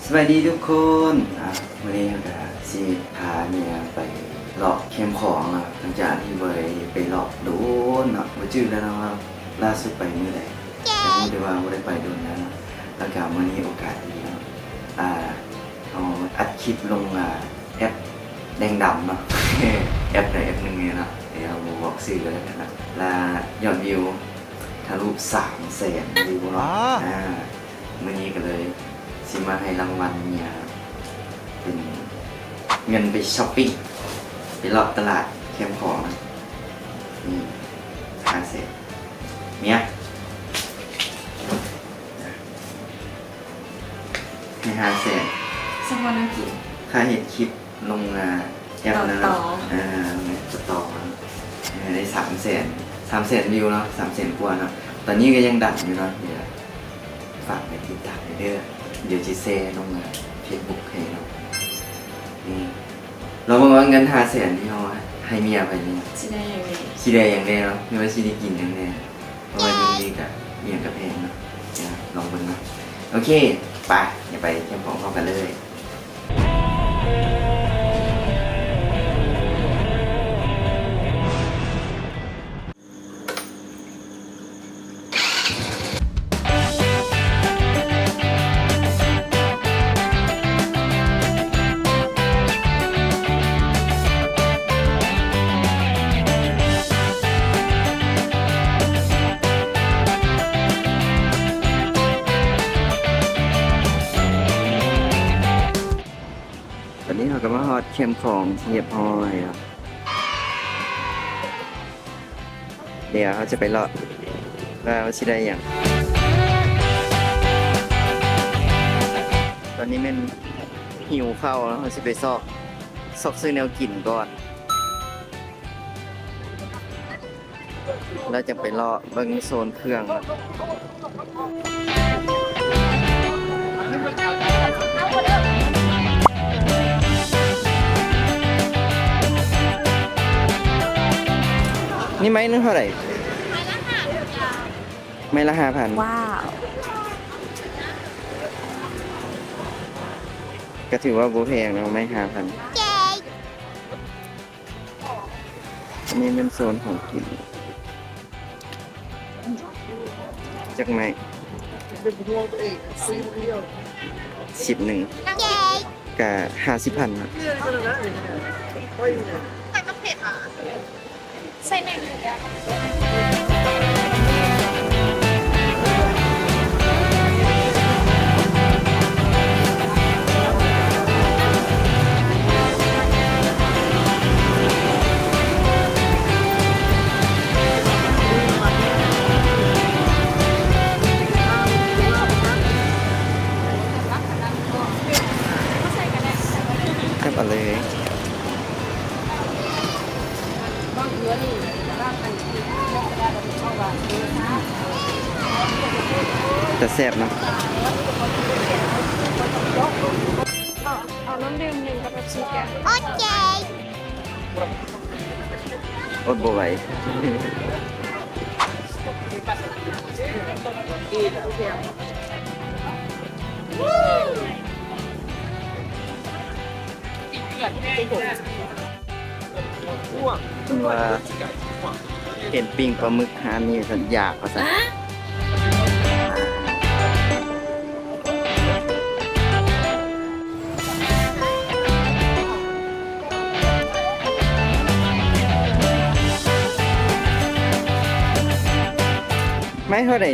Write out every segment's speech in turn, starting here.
สวัสดีทุกคนวันนี้เราจะสิพาเนี่ยไปเลาะเข้มของหลังจากที่ไปเลาะโดนมาจืดแล้วนะครับล่าสุดไปเมื่อไหร่แต่ไม่ได้ว่าไม่ได้ไปโดนแล้วแล้วก็วันนี้โอกาสดีนะเอาอัดคลิปลงแอปแดงดำเนาะ แอปไหนแอปหนึ่งเนี่ยนะเดี๋ยวเราบอกสื่อกันแล้วกันนะและยอดวิวทะลุ300,000 วิวเนาะวันนี้ก็เลยสิมาให้รางวัลเนี่ยเป็นเงินไปช้อปปิ้งไปรอบตลาดเข้มของนี่500,000เนี่ยให้500,000สักวันนึงกี่ค่าเห็นคลิปลงแอปนั้นต่อได้300,000 วิวเนาะ300,000 กว่าเนาะตอนนี้ก็ยังดังอยู่เนาะเดี๋ยวฝากไปติดตามเด้อเดี๋ยวจะแชร์ลงเฟซบุ๊กให้เราเราบอกว่าเงิน500,000ที่เขาให้เมียไปเนี่ยสิได้อย่างนี้สิได้อย่างแน่เนาะไม่ว่าสิได้กินอย่างแน่เพราะว่านี่กับเมียกับแพงเนาะลองเบิ่งเนาะโอเคไปอย่าไปเข้มของเข้ากันเลยตอนนี้เราก็มาฮอดเข้มของเรียบร้อยครับเดี๋ยวเขาจะไปเลาะแล้วสิได้อย่างตอนนี้มันหิวข้าวแล้วเขาจะไปซอกซื้อแนวกินก่อนแล้วจะไปเลาะเบิ่งโซนเครื่องนี่ไม้นึงเท่าไหร่ไม้ละ5,000ว้าว ก็ถือว่าโบแพงนะไม้5,000อันนี้เป็นโซนของกินจากไม้10กับ50,000นะใส่แม่งครับอะไรแต่แซ่บนะเอาน้ำดื่มหนึ่งกับแบบชีแกโอเคอดบ่ไหวว่าเห็นปิ้งปลาหมึกหานี่สัญญาเขาสั่งไม่เท่าไหร่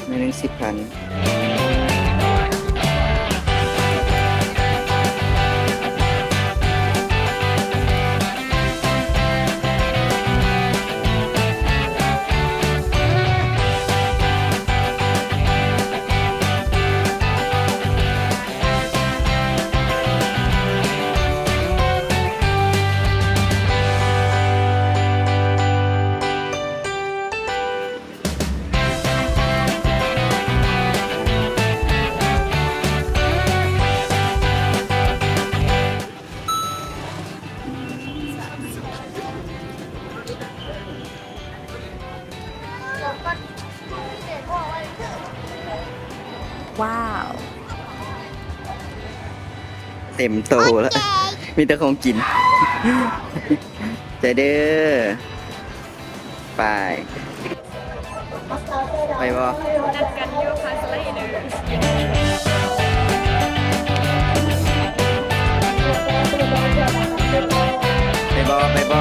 ไม่ถึง10,000 ว้าว เต็มโตแล้ว มีแต่ของกิน ใจเด้อไปไปบ่ นัดกันโยคะสไลเดอร์ ไปบ่ไปบ่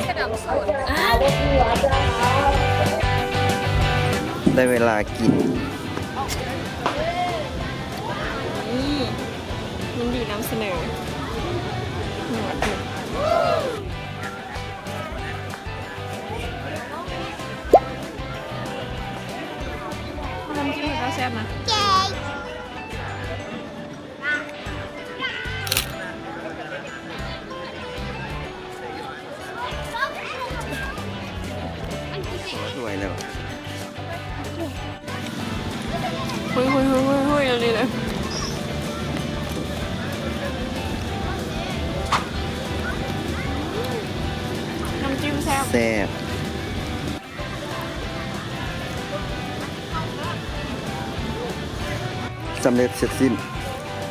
สนับสนุน ได้เวลากิน นี่ยินดีนำเสนอหนวดหมึกน้ำจิ้มก็แซ่บนะ สวยแล้ว หุยอะไรเลยน้ำจิ้มแซ่บ แซ่บสำเร็จเสร็จสิ้น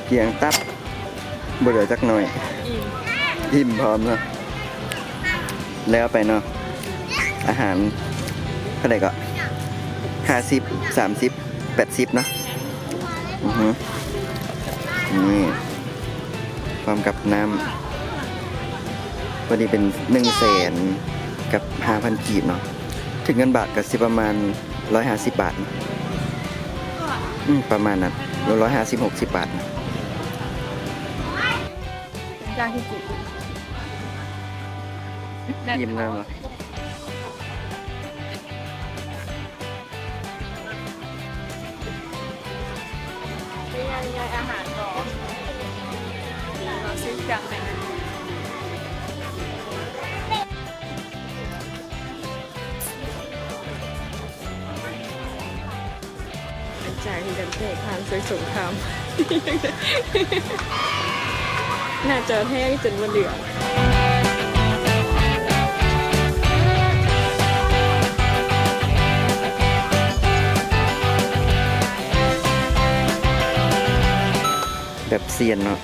เกียงตับบ่เหลือจักหน่อย อิ่ม อิ่มพร้อมเนาะแล้วไปเนาะอาหารเท่าไหร่ก็50 30 80เนาะอือฮึนี่พร้อมกับน้ำวันนี้เป็น100,000กับ 5,000 กีบเนาะถึงเงินบาทก็สิประมาณ150 บาทเนาะประมาณนั้น150-60 บาทนะ ยากที่สุด ยิ้มแล้วเหรอ ยายอาหารก่อนเราซื้อจังเลยจากที่ดันเตะผ่านสวยสงคราม น่าจะแห้งจนมันเหลืองแบบเซียนเนาะ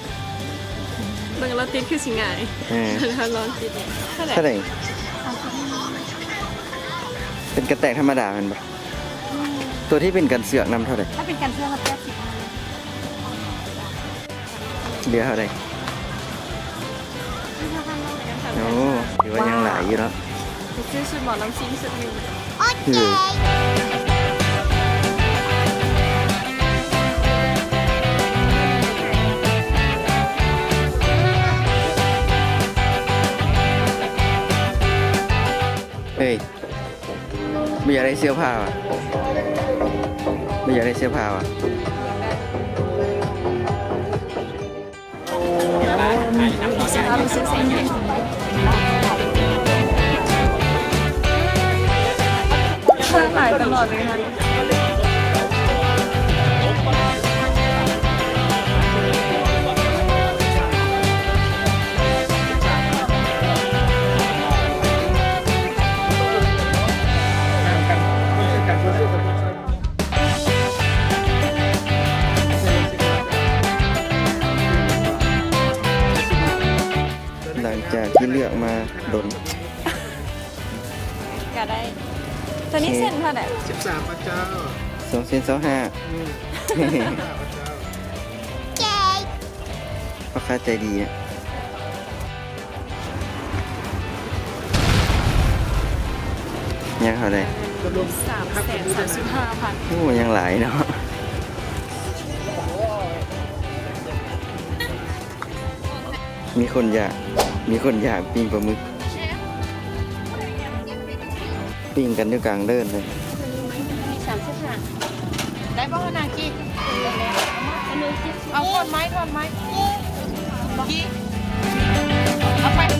บางเราติดคือสิงไง เออ เราลองติดเท่าไหร่ เท่าไหร่เป็นกระแตกธรรมดามันปะตัวที่เป็นกันเสือกนำเท่าไหร่ ถ้าเป็นการเชื่อมกับแป๊บสิ เบียร์เท่าไหร่โอ้ถือว่ายังหลายอยู่เนาะ ซื้อชุดหมอน้ำซิงสุดหนึ่ง คือเฮ้ยไม่อยากได้เสื้อผ้าว่ะไม่อยากได้เสื้อผ้าว่ะ เราซื้อเส้นใหญ่หลายตลอดเลยค่ะหลังจากที่เลือกมาดน ก็ได้ตอนนี้เส้นเท่าไหร่ 13พระเจ้า พ่อค้าใจดีอ่ะยังเท่าไหร่ 335,000 โอ้ยังหลายเนาะมีคนอยากปิ้งปลาหมึกปิ้งกันด้วยกลางเดินเลย มี35ได้บ้างนากี้เอาคนไม้กี้เอาไป ไม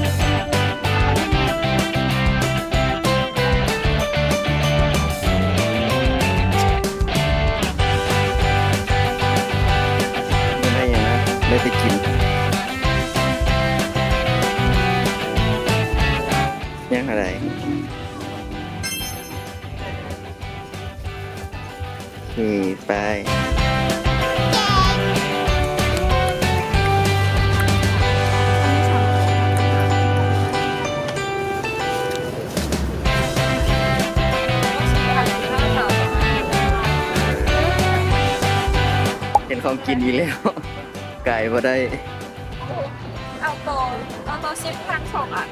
่ได้ยังนะได้ไปกินยังอะไรโอเคไป ไปเห็นของกินอีกแล้ว ไก่บ่ได้ เอาโต10,200อ่ะ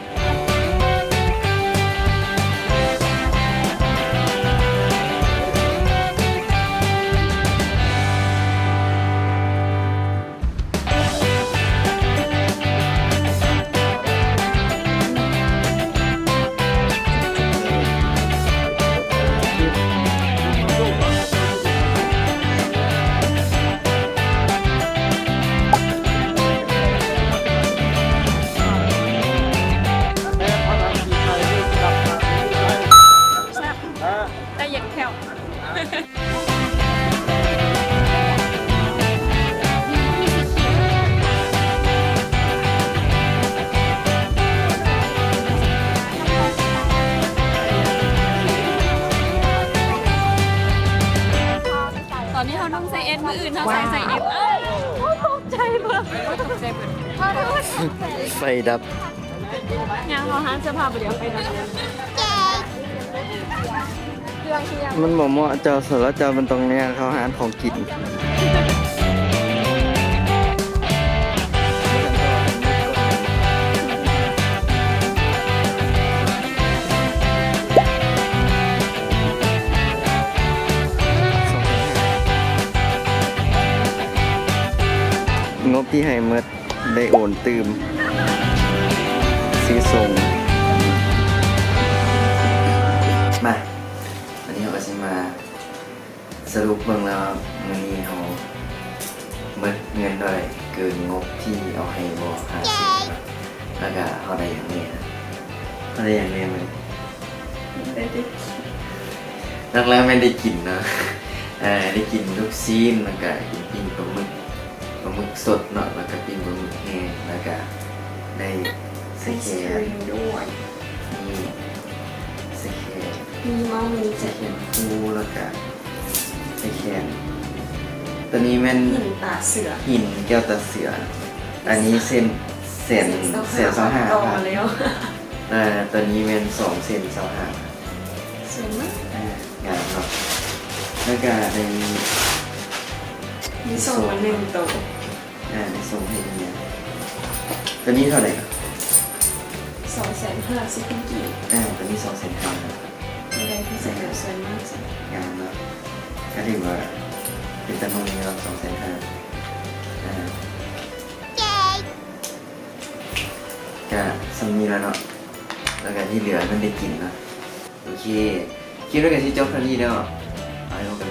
ได้เย็นแค่วตอนนี้เขาต้องใส่เอ็นมืออื่นเขาใส่เอ็มตกใจเบิ่งตกใจเบิ่ง ไฟดับ ยังเขาห้ามเสื้อผ้าไปเดี๋ยวไปนะเครื่องที่ยัง มันบอกว่าเจ้าสารเจ้ามันตรงเนี้ยเขาหาของกินงบที่ให้เมดได้โอนตืมซื้อส่งมาวันนี้เราก็จะมาสรุปเบื้องแล้ววันนี้เราเมดเงินด้วยเกินงบที่เอาให้บอก50ครับแล้วก็เขาได้อย่างนี้นะเขาได้อย่างนี้เลยแรกๆไม่ได้กินนะได้กินลูกซีนแล้วก็กินปิ้งปลาหมึกสดเนาะแล้วก็ปิ้งปลาหมึกแห้งแล้วก็ได้สเกล ด้วย นี่สเกล มีเมาส์มี ส เจ็ด เกลคูแล้วก็สเกลตัวนี้แม่น หินตาเสือ หินแก้วตาเสือ อันนี้เส้น25 ต่อ ครับ แล้ว ตัวนี้แม่น2 เส้น25 สวยมาก งานเนาะแล้วก็ได้ มีส่งมา1ตัว ได้ส่งให้เนี่ยตัวนี้เท่าไหร่ครับ 250กิโล ตัวนี้2 เส้น5ครับ ไม่ได้ที่ใส่แบบสวยมากจ้ะ งานเนาะก็ถือว่าเป็นจำนวนเงิน2 เส้น5ก็สำนีแล้วเนาะแล้วก็ที่เหลือมันได้กินเนาะโอเคคิดว่ากันที่จบเท่านี้แล้วเอาไปกัน